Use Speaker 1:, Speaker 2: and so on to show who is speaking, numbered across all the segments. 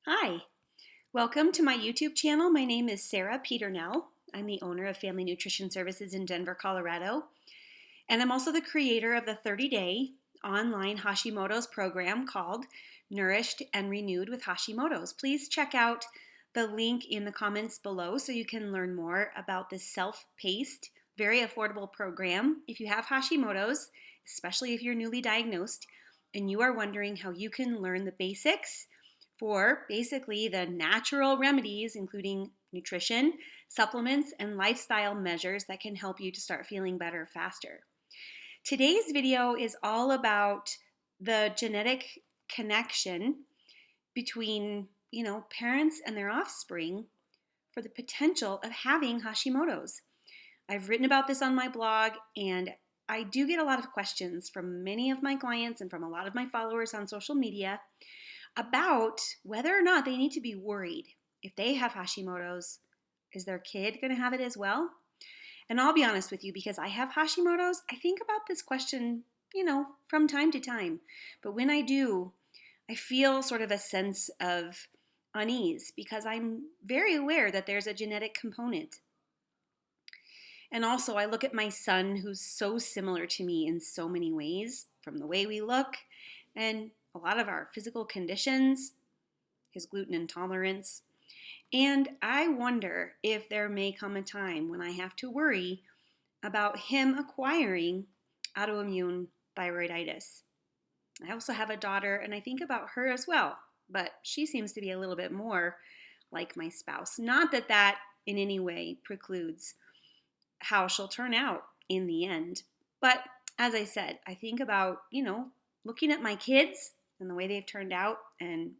Speaker 1: Hi, welcome to my YouTube channel. My name is Sarah Peternell. I'm the owner of Family Nutrition Services in Denver, Colorado, and I'm also the creator of the 30-day online Hashimoto's program called Nourished and Renewed with Hashimoto's. Please check out the link in the comments below so you can learn more about this self-paced, very affordable program. If you have Hashimoto's, especially if you're newly diagnosed, and you are wondering how you can learn the basics for basically the natural remedies, including nutrition, supplements, and lifestyle measures that can help you to start feeling better faster. Today's video is all about the genetic connection between, parents and their offspring for the potential of having Hashimoto's. I've written about this on my blog, and I do get a lot of questions from many of my clients and from a lot of my followers on social media about whether or not they need to be worried if they have Hashimoto's. Is their kid going to have it as well? And I'll be honest with you, because I have Hashimoto's, I think about this question, from time to time. But when I do, I feel sort of a sense of unease because I'm very aware that there's a genetic component. And also, I look at my son, who's so similar to me in so many ways, from the way we look and a lot of our physical conditions, his gluten intolerance. And I wonder if there may come a time when I have to worry about him acquiring autoimmune thyroiditis. I also have a daughter, and I think about her as well, but she seems to be a little bit more like my spouse. Not that that in any way precludes how she'll turn out in the end. But as I said, I think about, looking at my kids and the way they've turned out and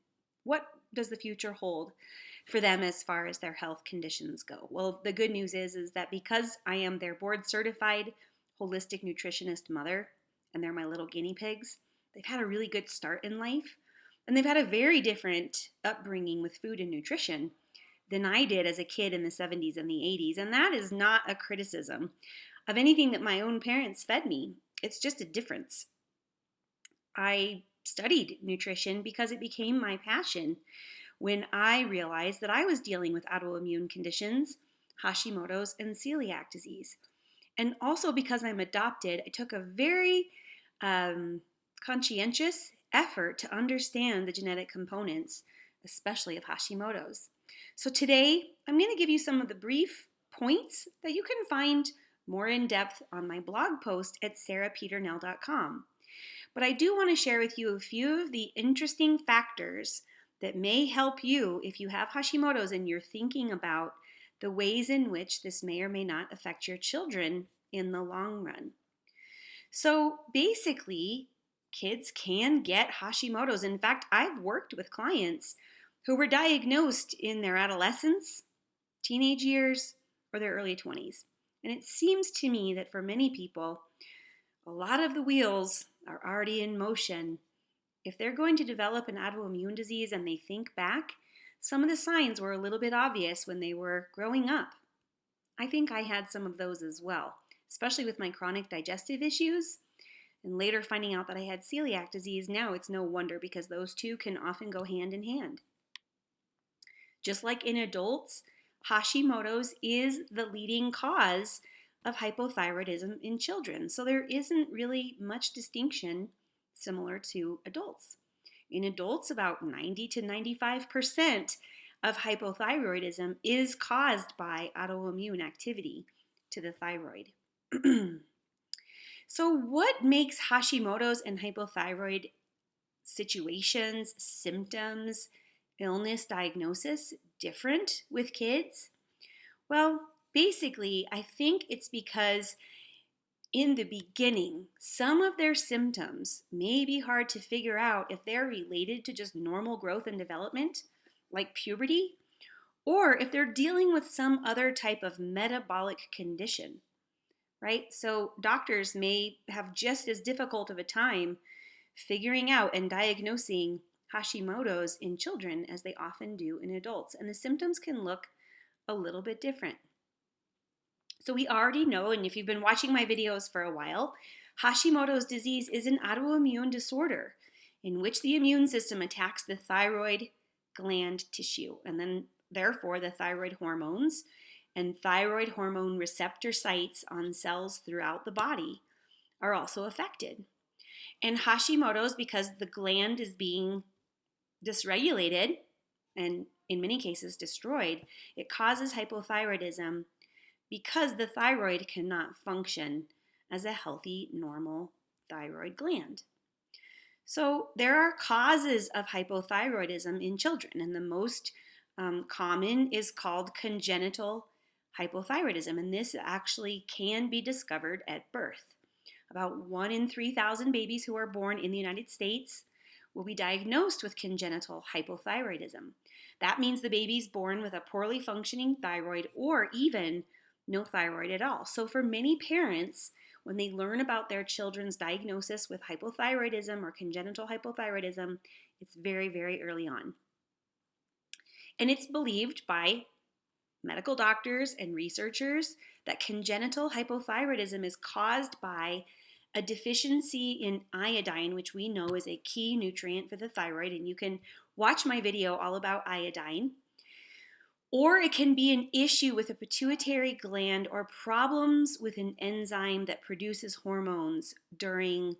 Speaker 1: what does the future hold for them as far as their health conditions go. Well, the good news is that because I am their board certified holistic nutritionist mother and they're my little guinea pigs, they've had a really good start in life and they've had a very different upbringing with food and nutrition than I did as a kid in the 70s and the 80s. And that is not a criticism of anything that my own parents fed me. It's just a difference. I studied nutrition because it became my passion when I realized that I was dealing with autoimmune conditions, Hashimoto's, and celiac disease. And also because I'm adopted, I took a very conscientious effort to understand the genetic components, especially of Hashimoto's. So today, I'm going to give you some of the brief points that you can find more in depth on my blog post at sarahpeternell.com. But I do want to share with you a few of the interesting factors that may help you if you have Hashimoto's and you're thinking about the ways in which this may or may not affect your children in the long run. So basically, kids can get Hashimoto's. In fact, I've worked with clients who were diagnosed in their adolescence, teenage years, or their early 20s. And it seems to me that for many people, a lot of the wheels are already in motion. If they're going to develop an autoimmune disease and they think back, some of the signs were a little bit obvious when they were growing up. I think I had some of those as well, especially with my chronic digestive issues. And later finding out that I had celiac disease, now it's no wonder because those two can often go hand in hand. Just like in adults, Hashimoto's is the leading cause of hypothyroidism in children. So there isn't really much distinction similar to adults. In adults, about 90 to 95% of hypothyroidism is caused by autoimmune activity to the thyroid. So what makes Hashimoto's and hypothyroid situations, symptoms, illness diagnosis different with kids? Well, basically, I think it's because in the beginning, some of their symptoms may be hard to figure out if they're related to just normal growth and development, like puberty, or if they're dealing with some other type of metabolic condition, right? So doctors may have just as difficult of a time figuring out and diagnosing Hashimoto's in children as they often do in adults, and the symptoms can look a little bit different. So we already know, and if you've been watching my videos for a while, Hashimoto's disease is an autoimmune disorder in which the immune system attacks the thyroid, gland tissue. And then, therefore, the thyroid hormones and thyroid hormone receptor sites on cells throughout the body are also affected. And Hashimoto's, because the gland is being dysregulated and in many cases destroyed, it causes hypothyroidism because the thyroid cannot function as a healthy, normal thyroid gland. So there are causes of hypothyroidism in children, and the most common is called congenital hypothyroidism, and this actually can be discovered at birth. About 1 in 3,000 babies who are born in the United States will be diagnosed with congenital hypothyroidism. That means the baby's born with a poorly functioning thyroid or even no thyroid at all. So for many parents, when they learn about their children's diagnosis with hypothyroidism or congenital hypothyroidism, it's very, very early on. And it's believed by medical doctors and researchers that congenital hypothyroidism is caused by a deficiency in iodine, which we know is a key nutrient for the thyroid, and you can watch my video all about iodine. Or it can be an issue with a pituitary gland or problems with an enzyme that produces hormones during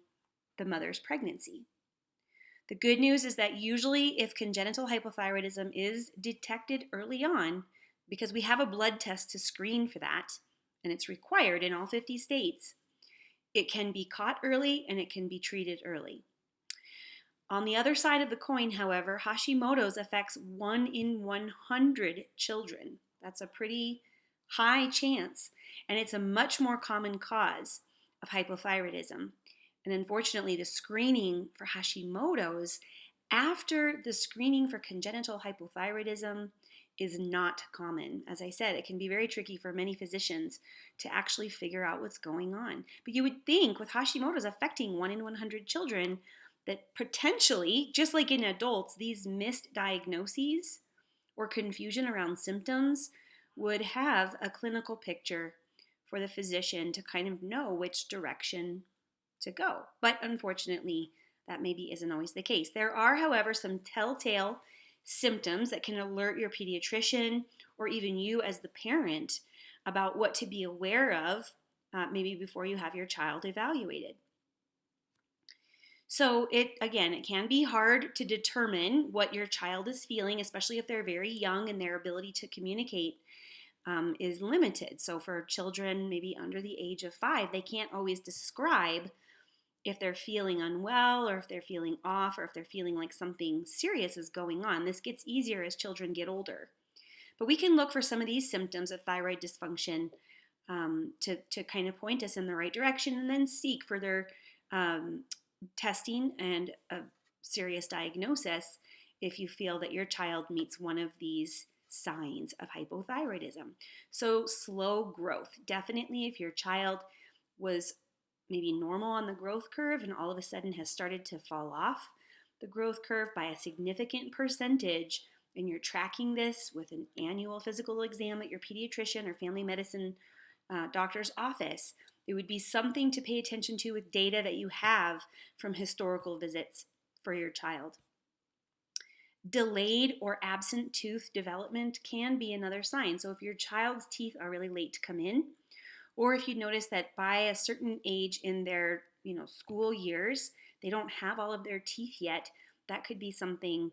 Speaker 1: the mother's pregnancy. The good news is that usually if congenital hypothyroidism is detected early on, because we have a blood test to screen for that, and it's required in all 50 states, it can be caught early and it can be treated early. On the other side of the coin, however, Hashimoto's affects 1 in 100 children. That's a pretty high chance, and it's a much more common cause of hypothyroidism. And unfortunately, the screening for Hashimoto's after the screening for congenital hypothyroidism is not common. As I said, it can be very tricky for many physicians to actually figure out what's going on. But you would think with Hashimoto's affecting 1 in 100 children that potentially, just like in adults, these missed diagnoses or confusion around symptoms would have a clinical picture for the physician to kind of know which direction to go. But unfortunately, that maybe isn't always the case. There are, however, some telltale symptoms that can alert your pediatrician or even you as the parent about what to be aware of maybe before you have your child evaluated. So it can be hard to determine what your child is feeling, especially if they're very young and their ability to communicate is limited. So for children maybe under the age of 5, they can't always describe if they're feeling unwell or if they're feeling off or if they're feeling like something serious is going on. This gets easier as children get older. But we can look for some of these symptoms of thyroid dysfunction to kind of point us in the right direction and then seek further testing and a serious diagnosis if you feel that your child meets one of these signs of hypothyroidism. So slow growth. Definitely if your child was maybe normal on the growth curve and all of a sudden has started to fall off the growth curve by a significant percentage, and you're tracking this with an annual physical exam at your pediatrician or family medicine doctor's office, it would be something to pay attention to with data that you have from historical visits for your child. Delayed or absent tooth development can be another sign. So if your child's teeth are really late to come in, or if you notice that by a certain age in their school years, they don't have all of their teeth yet, that could be something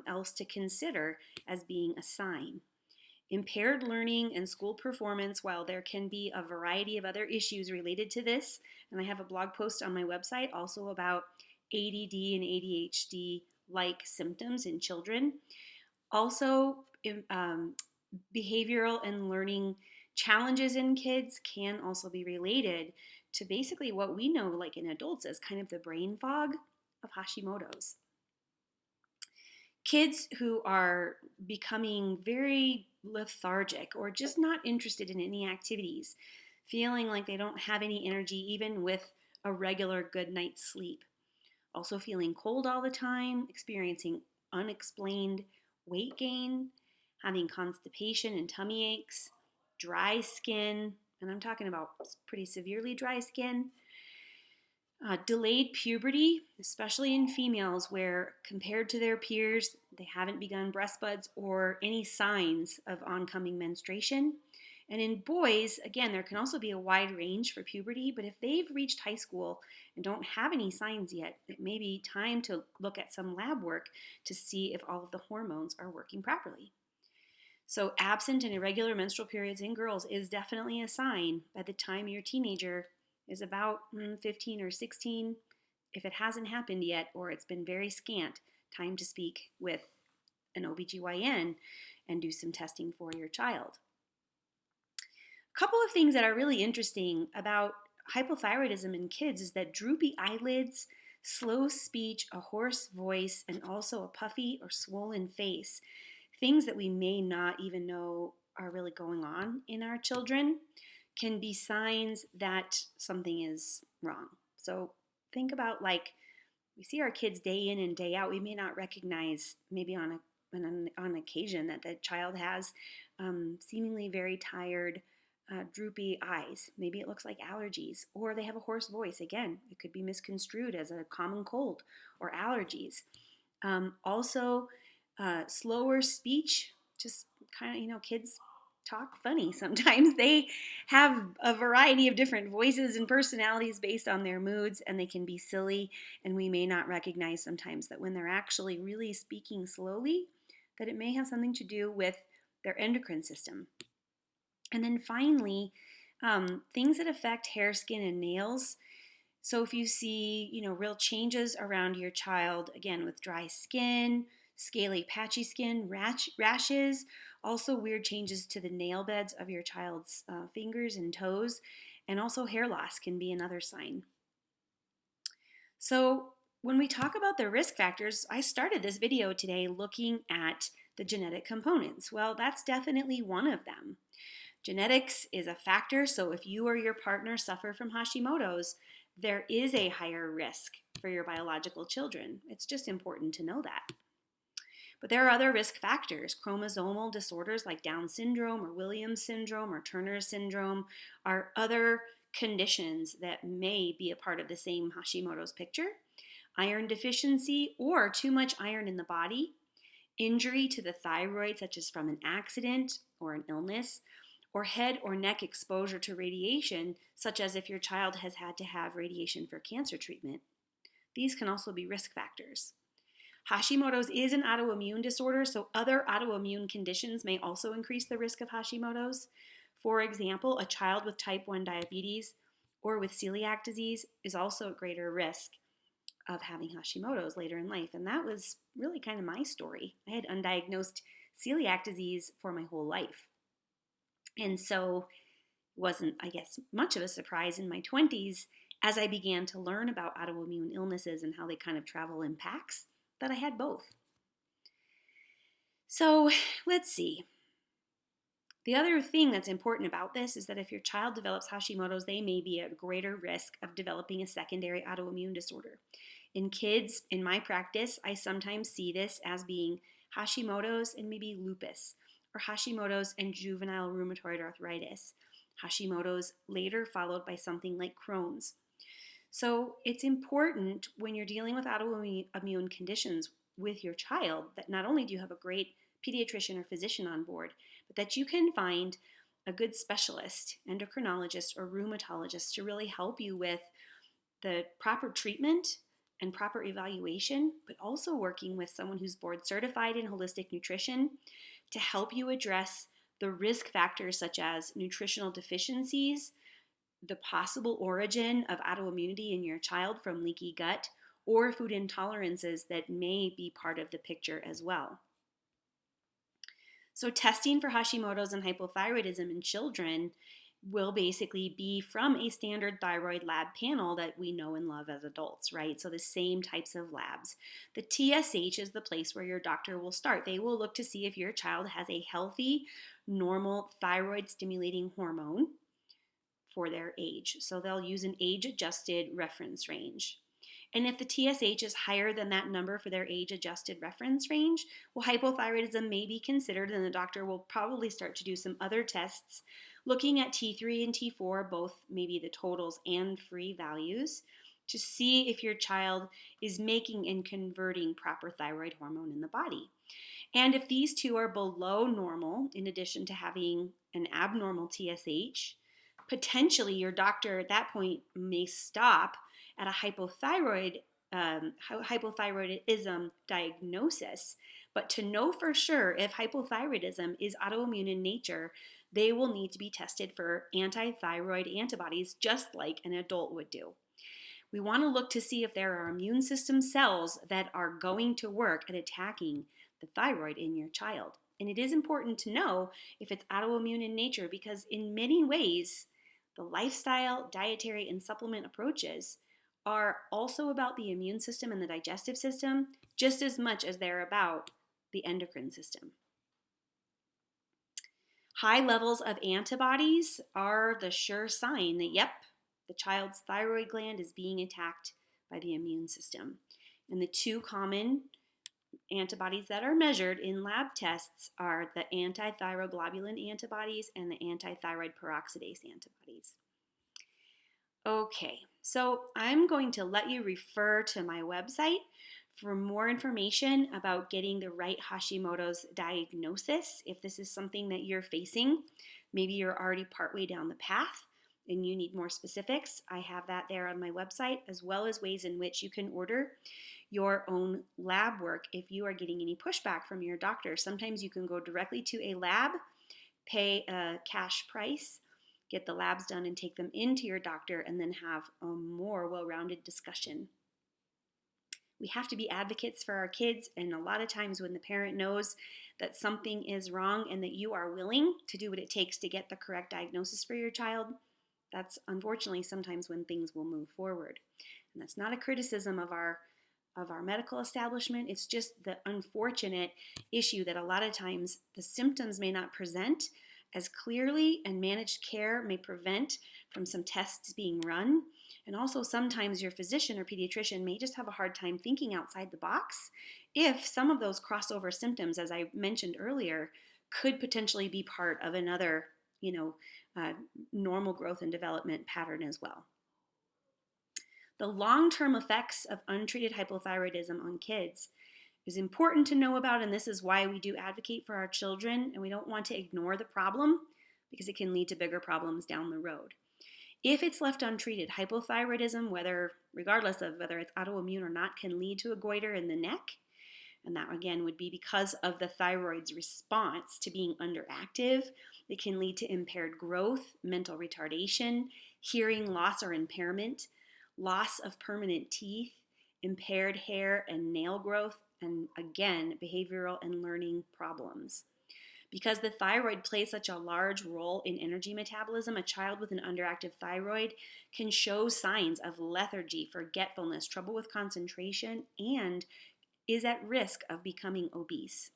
Speaker 1: else to consider as being a sign. Impaired learning and school performance, while there can be a variety of other issues related to this, and I have a blog post on my website also about ADD and ADHD-like symptoms in children. Also, behavioral and learning challenges in kids can also be related to basically what we know like in adults as kind of the brain fog of Hashimoto's. Kids who are becoming very lethargic or just not interested in any activities, feeling like they don't have any energy even with a regular good night's sleep. Also feeling cold all the time, experiencing unexplained weight gain, having constipation and tummy aches, dry skin, and I'm talking about pretty severely dry skin, Delayed puberty, especially in females where compared to their peers, they haven't begun breast buds or any signs of oncoming menstruation. And in boys, again, there can also be a wide range for puberty, but if they've reached high school and don't have any signs yet, it may be time to look at some lab work to see if all of the hormones are working properly. So, absent and irregular menstrual periods in girls is definitely a sign by the time your teenager is about 15 or 16. If it hasn't happened yet or it's been very scant, time to speak with an OBGYN and do some testing for your child. A couple of things that are really interesting about hypothyroidism in kids is that droopy eyelids, slow speech, a hoarse voice, and also a puffy or swollen face, things that we may not even know are really going on in our children, can be signs that something is wrong. So think about, like, we see our kids day in and day out. We may not recognize maybe on occasion that the child has seemingly very tired, droopy eyes. Maybe it looks like allergies, or they have a hoarse voice. Again, it could be misconstrued as a common cold or allergies. Also, slower speech, just kind of, kids talk funny sometimes. They have a variety of different voices and personalities based on their moods, and they can be silly, and we may not recognize sometimes that when they're actually really speaking slowly, that it may have something to do with their endocrine system. And then finally, things that affect hair, skin, and nails. So if you see, real changes around your child, again, with dry skin, scaly, patchy skin, rashes, also weird changes to the nail beds of your child's fingers and toes, and also hair loss can be another sign. So when we talk about the risk factors, I started this video today looking at the genetic components. Well, that's definitely one of them. Genetics is a factor, so if you or your partner suffer from Hashimoto's, there is a higher risk for your biological children. It's just important to know that. But there are other risk factors. Chromosomal disorders like Down syndrome or Williams syndrome or Turner syndrome are other conditions that may be a part of the same Hashimoto's picture. Iron deficiency or too much iron in the body, injury to the thyroid, such as from an accident or an illness, or head or neck exposure to radiation, such as if your child has had to have radiation for cancer treatment. These can also be risk factors. Hashimoto's is an autoimmune disorder, so other autoimmune conditions may also increase the risk of Hashimoto's. For example, a child with type 1 diabetes or with celiac disease is also at greater risk of having Hashimoto's later in life. And that was really kind of my story. I had undiagnosed celiac disease for my whole life. And so it wasn't, I guess, much of a surprise in my 20s as I began to learn about autoimmune illnesses and how they kind of travel in packs that I had both. So let's see. The other thing that's important about this is that if your child develops Hashimoto's, they may be at greater risk of developing a secondary autoimmune disorder. In kids, in my practice, I sometimes see this as being Hashimoto's and maybe lupus, or Hashimoto's and juvenile rheumatoid arthritis. Hashimoto's later followed by something like Crohn's. So it's important when you're dealing with autoimmune conditions with your child that not only do you have a great pediatrician or physician on board, but that you can find a good specialist, endocrinologist or rheumatologist to really help you with the proper treatment and proper evaluation, but also working with someone who's board certified in holistic nutrition to help you address the risk factors such as nutritional deficiencies, the possible origin of autoimmunity in your child from leaky gut, or food intolerances that may be part of the picture as well. So testing for Hashimoto's and hypothyroidism in children will basically be from a standard thyroid lab panel that we know and love as adults, right? So the same types of labs. The TSH is the place where your doctor will start. They will look to see if your child has a healthy, normal thyroid stimulating hormone for their age. So they'll use an age-adjusted reference range. And if the TSH is higher than that number for their age-adjusted reference range, well, hypothyroidism may be considered, and the doctor will probably start to do some other tests looking at T3 and T4, both maybe the totals and free values, to see if your child is making and converting proper thyroid hormone in the body. And if these two are below normal, in addition to having an abnormal TSH, potentially your doctor at that point may stop at a hypothyroidism diagnosis. But to know for sure if hypothyroidism is autoimmune in nature, they will need to be tested for anti-thyroid antibodies just like an adult would do. We want to look to see if there are immune system cells that are going to work at attacking the thyroid in your child. And it is important to know if it's autoimmune in nature because in many ways, the lifestyle, dietary, and supplement approaches are also about the immune system and the digestive system just as much as they're about the endocrine system. High levels of antibodies are the sure sign that, yep, the child's thyroid gland is being attacked by the immune system. And the two common antibodies that are measured in lab tests are the antithyroglobulin antibodies and the antithyroid peroxidase antibodies. Okay, so I'm going to let you refer to my website for more information about getting the right Hashimoto's diagnosis. If this is something that you're facing, maybe you're already partway down the path and you need more specifics, I have that there on my website, as well as ways in which you can order your own lab work if you are getting any pushback from your doctor. Sometimes you can go directly to a lab, pay a cash price, get the labs done and take them into your doctor, and then have a more well-rounded discussion. We have to be advocates for our kids, and a lot of times when the parent knows that something is wrong and that you are willing to do what it takes to get the correct diagnosis for your child, that's unfortunately sometimes when things will move forward. And that's not a criticism of our medical establishment. It's just the unfortunate issue that a lot of times the symptoms may not present as clearly, and managed care may prevent from some tests being run. And also sometimes your physician or pediatrician may just have a hard time thinking outside the box if some of those crossover symptoms, as I mentioned earlier, could potentially be part of another, normal growth and development pattern as well. The long-term effects of untreated hypothyroidism on kids is important to know about, and this is why we do advocate for our children, and we don't want to ignore the problem because it can lead to bigger problems down the road. If it's left untreated, hypothyroidism, regardless of whether it's autoimmune or not, can lead to a goiter in the neck, and that again would be because of the thyroid's response to being underactive. It can lead to impaired growth, mental retardation, hearing loss or impairment, loss of permanent teeth, impaired hair and nail growth, and again, behavioral and learning problems. Because the thyroid plays such a large role in energy metabolism, a child with an underactive thyroid can show signs of lethargy, forgetfulness, trouble with concentration, and is at risk of becoming obese.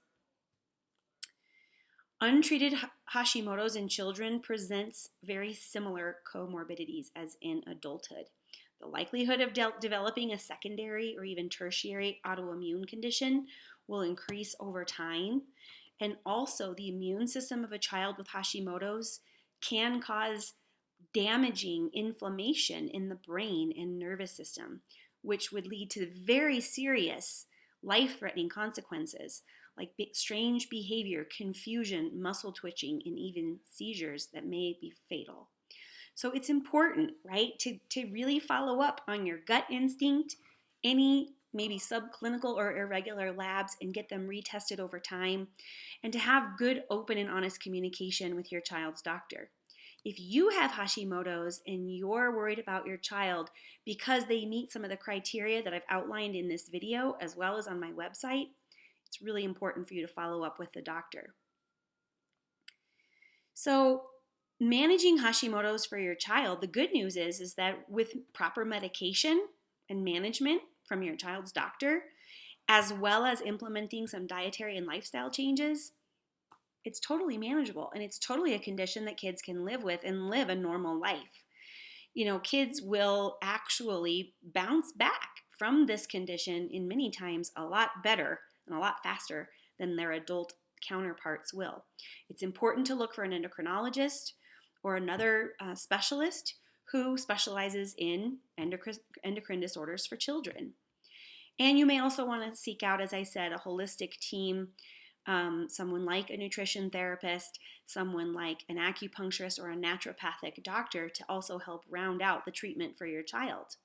Speaker 1: Untreated Hashimoto's in children presents very similar comorbidities as in adulthood. The likelihood of developing a secondary or even tertiary autoimmune condition will increase over time. And also, the immune system of a child with Hashimoto's can cause damaging inflammation in the brain and nervous system, which would lead to very serious life-threatening consequences like strange behavior, confusion, muscle twitching, and even seizures that may be fatal. So it's important, right, to really follow up on your gut instinct, any maybe subclinical or irregular labs, and get them retested over time, and to have good, open, and honest communication with your child's doctor. If you have Hashimoto's and you're worried about your child because they meet some of the criteria that I've outlined in this video, as well as on my website, it's really important for you to follow up with the doctor. So, managing Hashimoto's for your child, the good news is that with proper medication and management from your child's doctor, as well as implementing some dietary and lifestyle changes, it's totally manageable, and it's totally a condition that kids can live with and live a normal life. Kids will actually bounce back from this condition in many times a lot better and a lot faster than their adult counterparts will. It's important to look for an endocrinologist or another specialist who specializes in endocrine disorders for children. And you may also want to seek out, as I said, a holistic team, someone like a nutrition therapist, someone like an acupuncturist or a naturopathic doctor to also help round out the treatment for your child.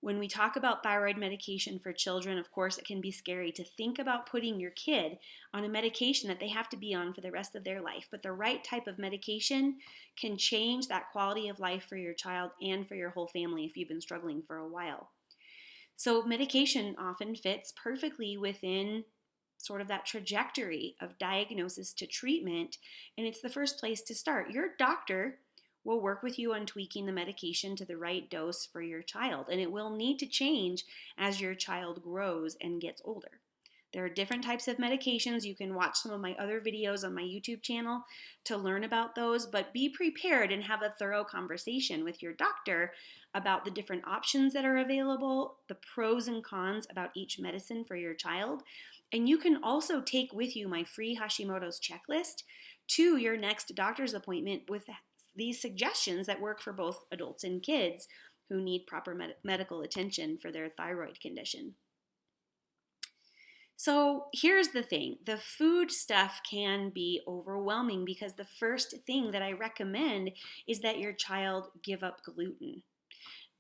Speaker 1: When we talk about thyroid medication for children, of course, it can be scary to think about putting your kid on a medication that they have to be on for the rest of their life. But the right type of medication can change that quality of life for your child and for your whole family if you've been struggling for a while. So medication often fits perfectly within sort of that trajectory of diagnosis to treatment, and it's the first place to start. Your doctor will work with you on tweaking the medication to the right dose for your child, and it will need to change as your child grows and gets older. There are different types of medications. You can watch some of my other videos on my YouTube channel to learn about those, but be prepared and have a thorough conversation with your doctor about the different options that are available, the pros and cons about each medicine for your child. And you can also take with you my free Hashimoto's checklist to your next doctor's appointment with these suggestions that work for both adults and kids who need proper medical attention for their thyroid condition. So here's the thing. The food stuff can be overwhelming because the first thing that I recommend is that your child give up gluten.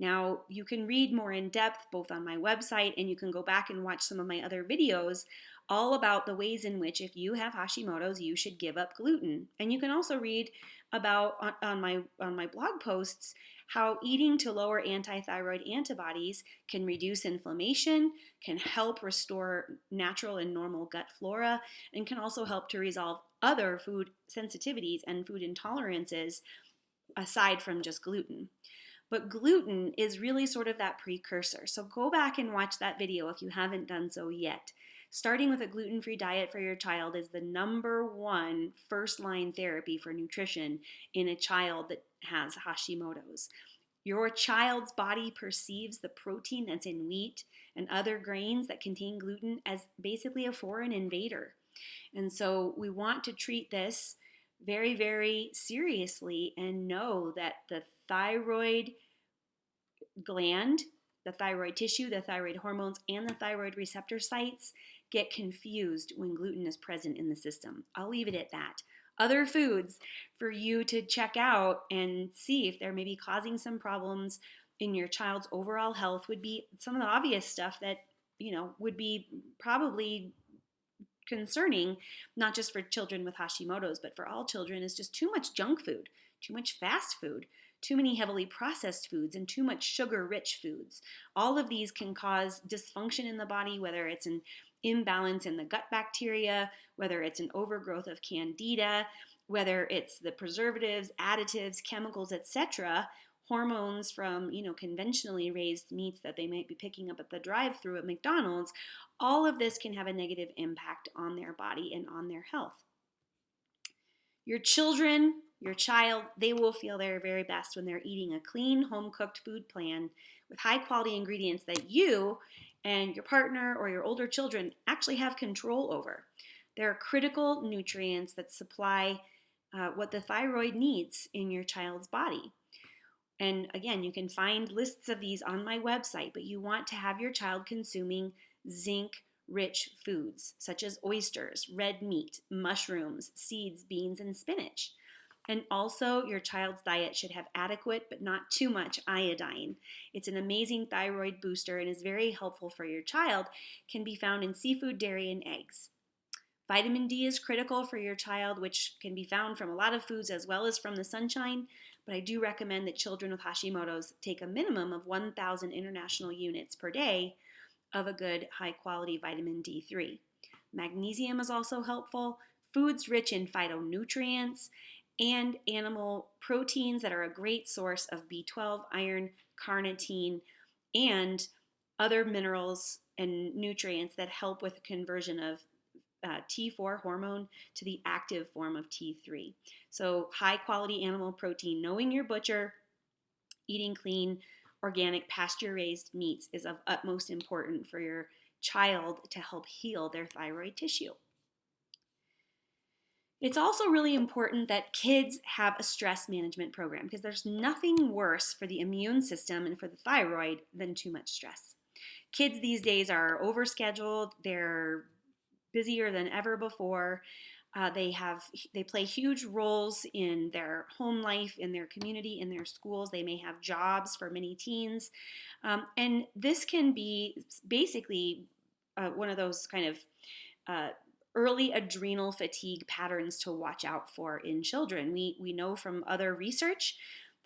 Speaker 1: Now, you can read more in depth both on my website, and you can go back and watch some of my other videos all about the ways in which if you have Hashimoto's, you should give up gluten. And you can also read about on my blog posts how eating to lower antithyroid antibodies can reduce inflammation, can help restore natural and normal gut flora, and can also help to resolve other food sensitivities and food intolerances aside from just gluten. But gluten is really sort of that precursor. So go back and watch that video if you haven't done so yet. Starting with a gluten-free diet for your child is the number one first-line therapy for nutrition in a child that has Hashimoto's. Your child's body perceives the protein that's in wheat and other grains that contain gluten as basically a foreign invader. And so we want to treat this very, very seriously and know that the thyroid gland, the thyroid tissue, the thyroid hormones, and the thyroid receptor sites get confused when gluten is present in the system. I'll leave it at that. Other foods for you to check out and see if they're maybe causing some problems in your child's overall health would be some of the obvious stuff that, would be probably concerning, not just for children with Hashimoto's, but for all children, is just too much junk food, too much fast food, too many heavily processed foods, and too much sugar-rich foods. All of these can cause dysfunction in the body, whether it's an imbalance in the gut bacteria, whether it's an overgrowth of candida, whether it's the preservatives, additives, chemicals, etc., hormones from, conventionally raised meats that they might be picking up at the drive-thru at McDonald's. All of this can have a negative impact on their body and on their health. Your child, they will feel their very best when they're eating a clean, home-cooked food plan with high-quality ingredients that you and your partner or your older children actually have control over. There are critical nutrients that supply what the thyroid needs in your child's body. And again, you can find lists of these on my website, but you want to have your child consuming zinc-rich foods such as oysters, red meat, mushrooms, seeds, beans, and spinach. And also, your child's diet should have adequate but not too much iodine. It's an amazing thyroid booster and is very helpful for your child. Can be found in seafood, dairy, and eggs. Vitamin D is critical for your child, which can be found from a lot of foods as well as from the sunshine, but I do recommend that children with Hashimoto's take a minimum of 1,000 international units per day of a good high-quality vitamin D3. Magnesium is also helpful. Foods rich in phytonutrients and animal proteins that are a great source of B12, iron, carnitine, and other minerals and nutrients that help with the conversion of T4 hormone to the active form of T3. So high quality animal protein, knowing your butcher, eating clean, organic, pasture-raised meats is of utmost importance for your child to help heal their thyroid tissue. It's also really important that kids have a stress management program because there's nothing worse for the immune system and for the thyroid than too much stress. Kids these days are overscheduled, they're busier than ever before. They play huge roles in their home life, in their community, in their schools. They may have jobs for many teens, and this can be basically one of those kind of uh, early adrenal fatigue patterns to watch out for in children. We know from other research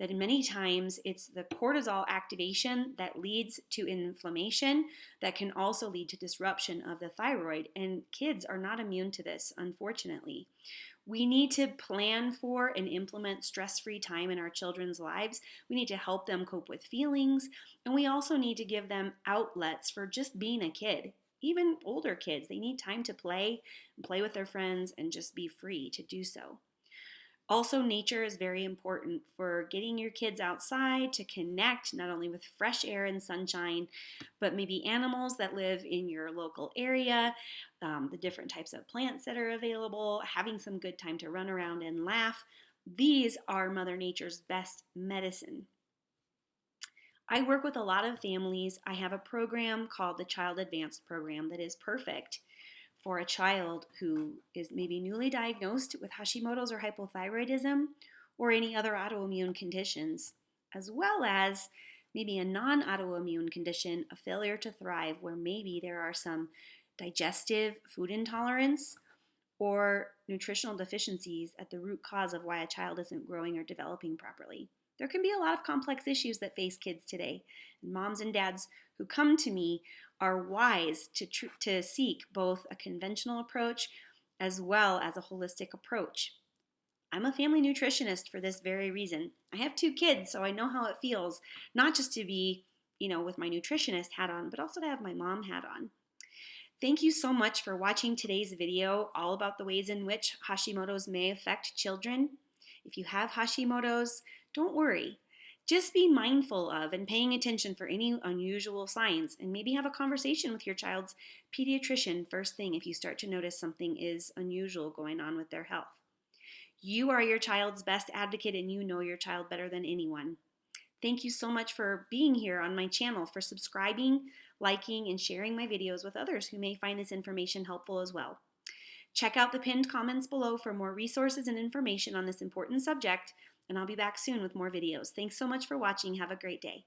Speaker 1: that many times it's the cortisol activation that leads to inflammation that can also lead to disruption of the thyroid. And kids are not immune to this, unfortunately. We need to plan for and implement stress free time in our children's lives. We need to help them cope with feelings, and we also need to give them outlets for just being a kid. Even older kids, they need time to play with their friends, and just be free to do so. Also, nature is very important for getting your kids outside to connect not only with fresh air and sunshine, but maybe animals that live in your local area, the different types of plants that are available, having some good time to run around and laugh. These are Mother Nature's best medicine. I work with a lot of families. I have a program called the Child Advanced Program that is perfect for a child who is maybe newly diagnosed with Hashimoto's or hypothyroidism or any other autoimmune conditions, as well as maybe a non autoimmune condition, a failure to thrive, where maybe there are some digestive food intolerance or nutritional deficiencies at the root cause of why a child isn't growing or developing properly. There can be a lot of complex issues that face kids today. And moms and dads who come to me are wise to seek both a conventional approach as well as a holistic approach. I'm a family nutritionist for this very reason. I have 2 kids, so I know how it feels, not just to be, with my nutritionist hat on, but also to have my mom hat on. Thank you so much for watching today's video all about the ways in which Hashimoto's may affect children. If you have Hashimoto's, don't worry. Just be mindful of and paying attention for any unusual signs, and maybe have a conversation with your child's pediatrician first thing if you start to notice something is unusual going on with their health. You are your child's best advocate, and you know your child better than anyone. Thank you so much for being here on my channel, for subscribing, liking, and sharing my videos with others who may find this information helpful as well. Check out the pinned comments below for more resources and information on this important subject, and I'll be back soon with more videos. Thanks so much for watching. Have a great day.